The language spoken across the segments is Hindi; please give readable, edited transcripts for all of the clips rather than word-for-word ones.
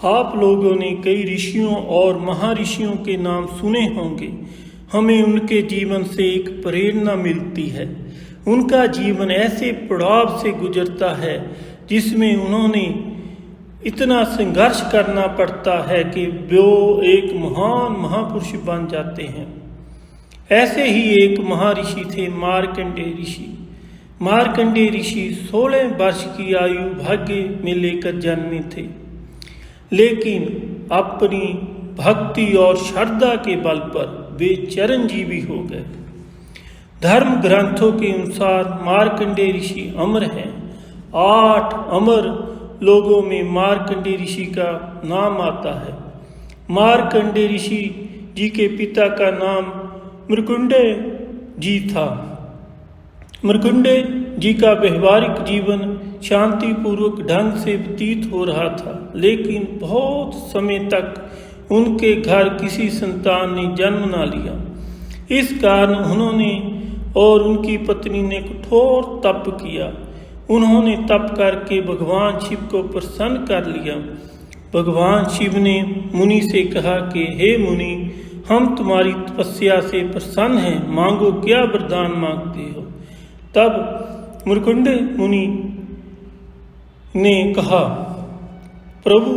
आप लोगों ने कई ऋषियों और महर्षियों के नाम सुने होंगे। हमें उनके जीवन से एक प्रेरणा मिलती है। उनका जीवन ऐसे पड़ाव से गुजरता है जिसमें उन्होंने इतना संघर्ष करना पड़ता है कि वो एक महान महापुरुष बन जाते हैं। ऐसे ही एक महर्षि थे मार्कंडेय ऋषि। मार्कंडेय ऋषि 16 वर्ष की आयु भाग्य में लेकर जन्मे थे, लेकिन अपनी भक्ति और श्रद्धा के बल पर वे चिरंजीवी हो गए। धर्म ग्रंथों के अनुसार मार्कंडेय ऋषि अमर हैं। 8 अमर लोगों में मार्कंडेय ऋषि का नाम आता है। मार्कंडेय ऋषि जी के पिता का नाम मृकुंडेय जी था। मृकुंडेय जी का व्यवहारिक जीवन शांतिपूर्वक ढंग से व्यतीत हो रहा था, लेकिन बहुत समय तक उनके घर किसी संतान ने जन्म न लिया। इस कारण उन्होंने और उनकी पत्नी ने कठोर तप किया। उन्होंने तप करके भगवान शिव को प्रसन्न कर लिया। भगवान शिव ने मुनि से कहा कि हे मुनि, हम तुम्हारी तपस्या से प्रसन्न हैं, मांगो क्या वरदान मांगते हो। तब मृकुंडेय मुनि ने कहा, प्रभु,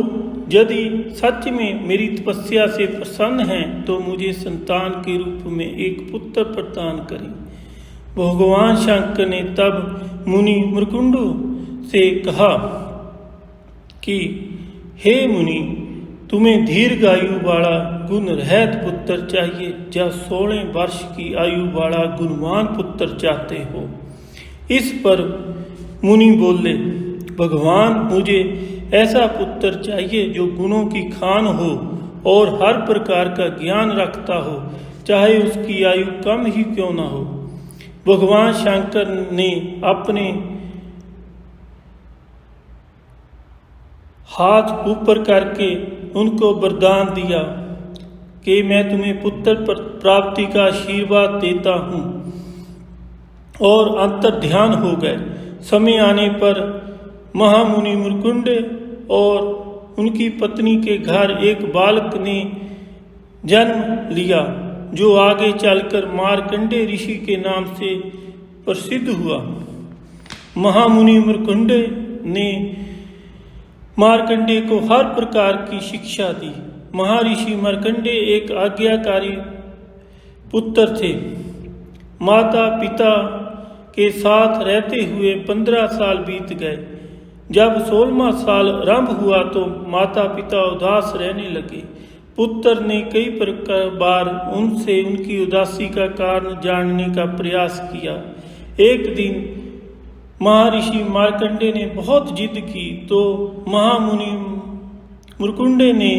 यदि सच में मेरी तपस्या से प्रसन्न हैं तो मुझे संतान के रूप में एक पुत्र प्रदान करें। भगवान शंकर ने तब मुनि मृकुंडु से कहा कि हे मुनि, तुम्हें दीर्घायु वाला गुण रहित पुत्र चाहिए या 16 वर्ष की आयु वाला गुणवान पुत्र चाहते हो। इस पर मुनि बोले, भगवान, मुझे ऐसा पुत्र चाहिए जो गुणों की खान हो और हर प्रकार का ज्ञान रखता हो, चाहे उसकी आयु कम ही क्यों ना हो। भगवान शंकर ने अपने हाथ ऊपर करके उनको वरदान दिया कि मैं तुम्हें पुत्र प्राप्ति का आशीर्वाद देता हूँ, और अंतर ध्यान हो गए। समय आने पर महामुनि मृकुंडेय और उनकी पत्नी के घर एक बालक ने जन्म लिया, जो आगे चलकर मार्कंडेय ऋषि के नाम से प्रसिद्ध हुआ। महामुनि मृकुंडेय ने मार्कंडेय को हर प्रकार की शिक्षा दी। महर्षि मार्कंडेय एक आज्ञाकारी पुत्र थे। माता पिता के साथ रहते हुए 15 साल बीत गए। जब 16वां साल आरंभ हुआ तो माता पिता उदास रहने लगे। पुत्र ने कई बार उनसे उनकी उदासी का कारण जानने का प्रयास किया। एक दिन महर्षि मार्कंडेय ने बहुत जिद की तो महामुनि मृकुंडेय ने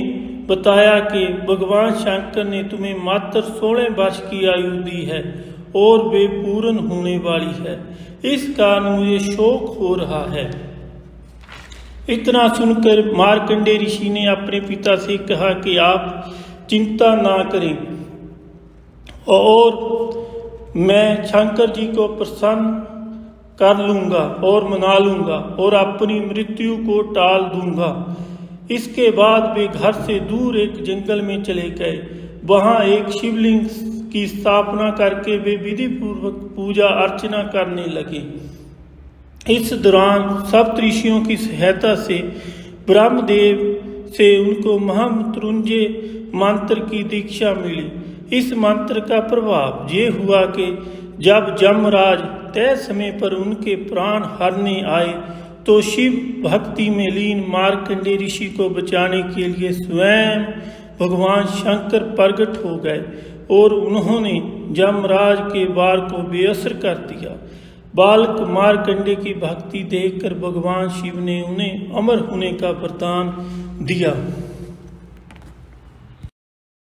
बताया कि भगवान शंकर ने तुम्हें मात्र 16 वर्ष की आयु दी है और वे पूर्ण होने वाली है। इस कारण मुझे शोक हो रहा है। इतना सुनकर मार्कंडेय ऋषि ने अपने पिता से कहा कि आप चिंता ना करें और मैं शंकर जी को प्रसन्न कर लूँगा और मना लूँगा और अपनी मृत्यु को टाल दूँगा। इसके बाद वे घर से दूर एक जंगल में चले गए। वहाँ एक शिवलिंग की स्थापना करके वे विधि पूर्वक पूजा अर्चना करने लगे। इस दौरान सप्तऋषियों की सहायता से ब्रह्मदेव से उनको महामृत्युंजय मंत्र की दीक्षा मिली। इस मंत्र का प्रभाव ये हुआ कि जब यमराज तय समय पर उनके प्राण हरने आए तो शिव भक्ति में लीन मार्कंडेय ऋषि को बचाने के लिए स्वयं भगवान शंकर प्रकट हो गए और उन्होंने यमराज के वार को बेअसर कर दिया। बालक मार्कंडेय की भक्ति देखकर भगवान शिव ने उन्हें अमर होने का वरदान दिया।